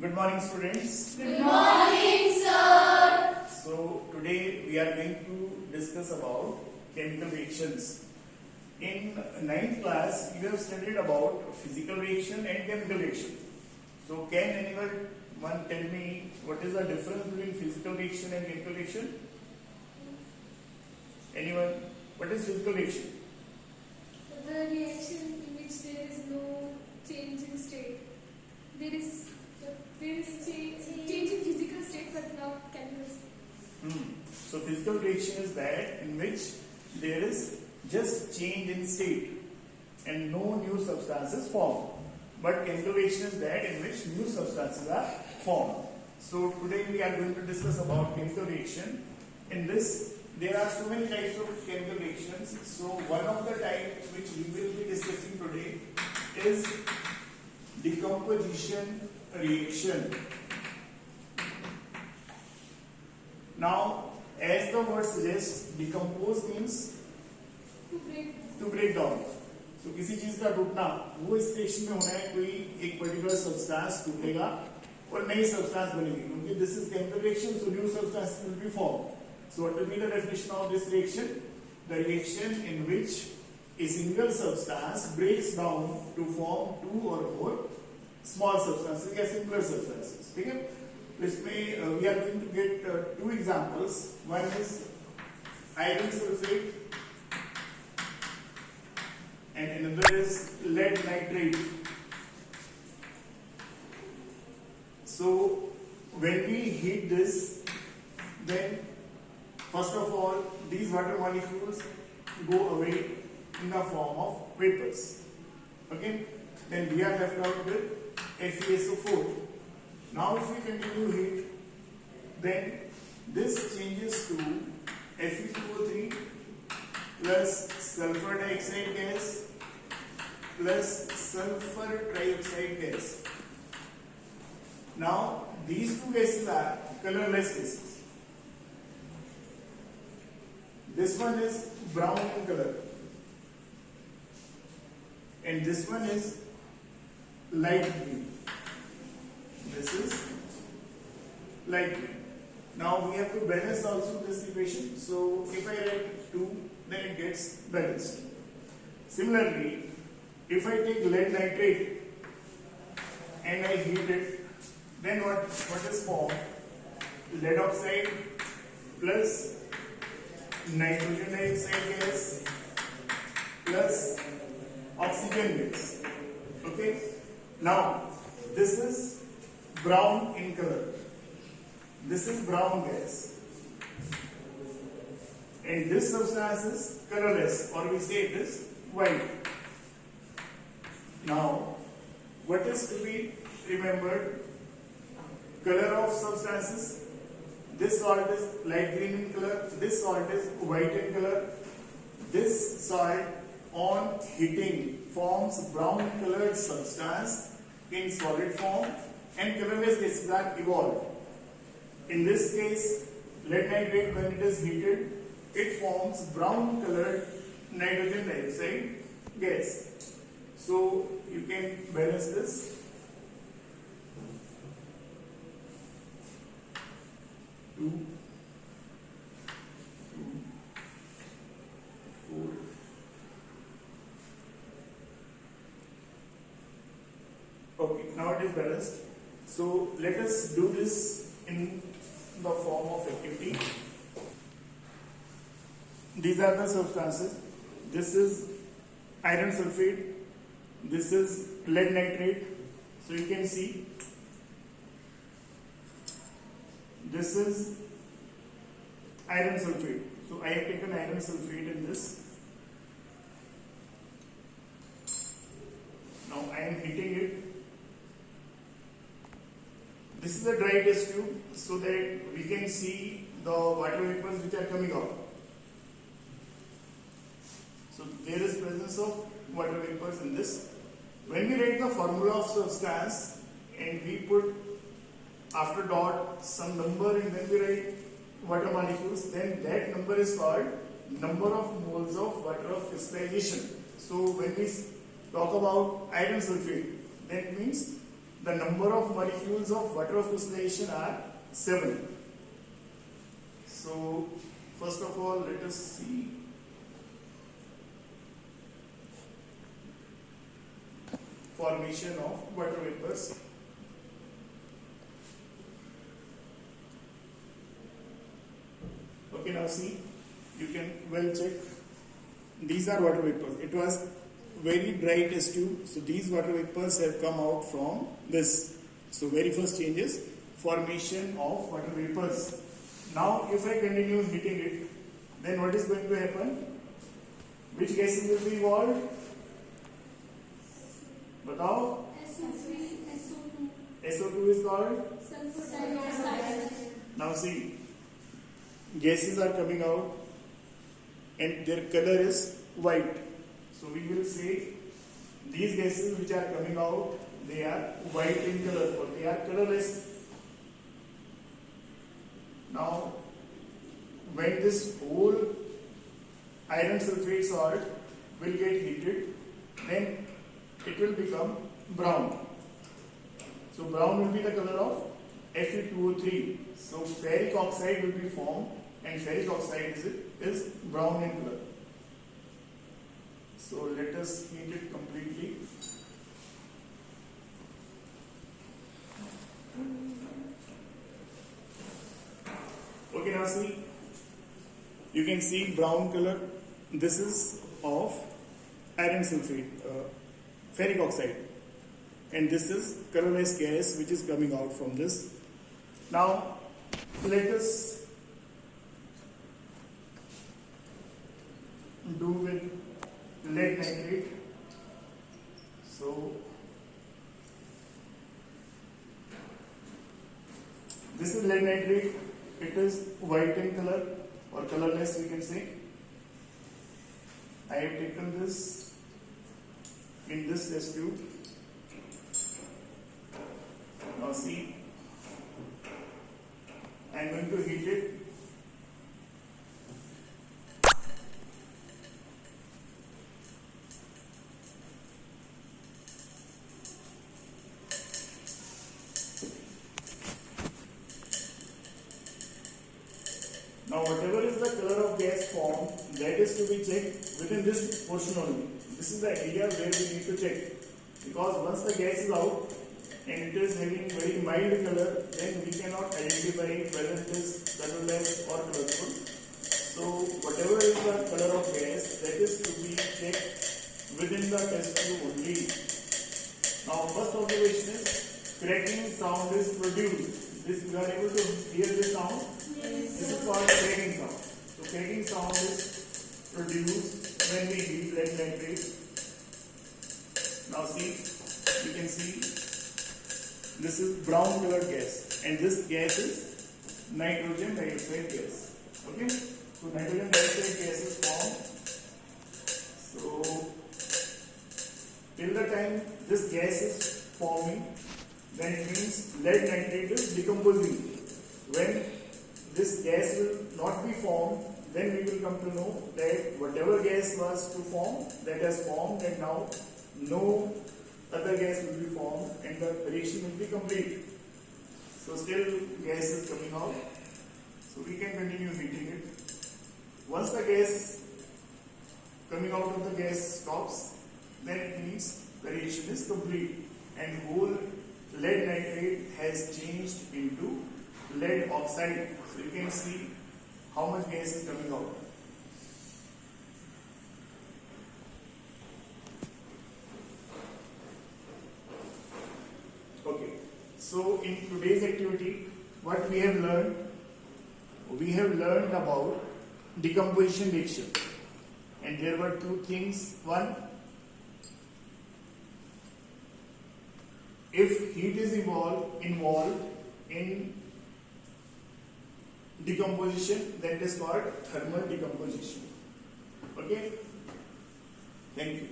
Good morning, students. Good morning, sir. So today we are going to discuss about chemical reactions. In ninth class, you have studied about physical reaction and chemical reaction. So can anyone tell me what is the difference between physical reaction and chemical reaction? Anyone? What is physical reaction? The reaction in which there is no change in state. There is change in physical state but not chemical state. So physical reaction is that in which there is just change in state and no new substances formed. But chemical reaction is that in which new substances are formed. So today we are going to discuss about chemical reaction. In this, there are so many types of chemical reactions. So one of the types which we will be discussing today is decomposition reaction. Now, as the word suggests, decompose means to break down. So किसी चीज का टूटना वो station में होना है, कोई एक पर्टिकुलर सब्सटेंस टूटेगा और नई सब्सटेंस बनेगी, क्योंकि this is chemical reaction, so new substance will be form. So what will be the definition of this reaction? The reaction in which a single substance breaks down to form two or more small substances या simpler substances. ठीक है? तो इसमें we are going to get two examples. One is iron sulfate and another is lead nitrate. So when we heat this, then first of all these water molecules go away in the form of vapors. Okay, then we are left out with FeSO4. Now if we continue heat, then this changes to Fe2O3 plus sulfur dioxide gas plus sulfur trioxide gas. Now these two gases are colorless gases. This one is brown in color and this one is light green. This is light green. Now we have to balance also this equation. So if I write 2, then it gets balanced. Similarly, if I take lead nitrate and I heat it, then what is formed? Lead oxide plus nitrogen dioxide gas plus oxygen gas. Okay, now this is brown in color, this is brown gas, and this substance is colorless, or we say it is white. Now what is to be remembered? Color of substances. This salt is light green in color, this salt is white in color. This salt on heating forms brown colored substance in solid form and colorless gases are evolved. In this case, lead nitrate, when it is heated, it forms brown colored nitrogen dioxide gas. So you can balance this. 2, 4. Okay, now it is balanced. So let us do this in the form of activity. These are the substances. This is iron sulfate. This is lead nitrate. So you can see this is iron sulfate. So I have taken iron sulfate in this. Now I am heating it. This is a dry test tube so that we can see the water vapors which are coming out. So there is presence of water vapors in this. When we write the formula of substance and we put after dot some number and then we write water molecules, then that number is called number of moles of water of crystallization. So when we talk about iron sulfate, that means the number of molecules of water of crystallization are 7. So first of all, let us see formation of water vapors. Okay, now see, you can well check. These are water vapors. It was very dry test tube, so these water vapors have come out from this. So very first change is formation of water vapors. Now if I continue heating it, then what is going to happen? Which gases will be evolved? Batao? SO2. SO2 is called? Sulfur dioxide. Now see, gases are coming out and their color is white. So we will say these gases which are coming out, they are white in color or they are colorless. Now when this whole iron sulfate salt will get heated, then it will become brown. So brown will be the color of Fe2O3. So ferric oxide will be formed and ferric oxide is brown in color. So let us heat it completely. Okay, now see, you can see brown color. This is of iron sulfate, ferric oxide, and this is colorless gas which is coming out from this. Now let us do with lead nitrate. So this is lead nitrate. It is white in color or colorless, we can say. I have taken this in this test tube. Now see, I am going to heat it. Now whatever is the color of gas formed, that is to be checked within this portion only. This is the area where we need to check. Because once the gas is out and it is having very mild color, then we cannot identify whether it is colorless or colorful. So whatever is the color of gas, that is to be checked within the test tube only. Now first observation is cracking sound is produced. This you are able to hear this sound. This is called cracking sound. So cracking sound is produced when we heat lead nitrate. Now see, you can see this is brown colored gas and this gas is nitrogen dioxide gas. Okay, so nitrogen dioxide gas is formed. So till the time this gas is forming, then it means lead nitrate is decomposing. When this gas will not be formed, then we will come to know that whatever gas was to form, that has formed, and now no other gas will be formed and the reaction will be complete. So still gas is coming out. So we can continue heating it. Once the gas coming out of the gas stops, then it means the reaction is complete and whole lead nitrate has changed into lead oxide. So you can see how much gas is coming out. Okay, so in today's activity, what we have learned? We have learned about decomposition reaction, and there were two things. One, if heat is involved in decomposition, that is called thermal decomposition. Okay, thank you.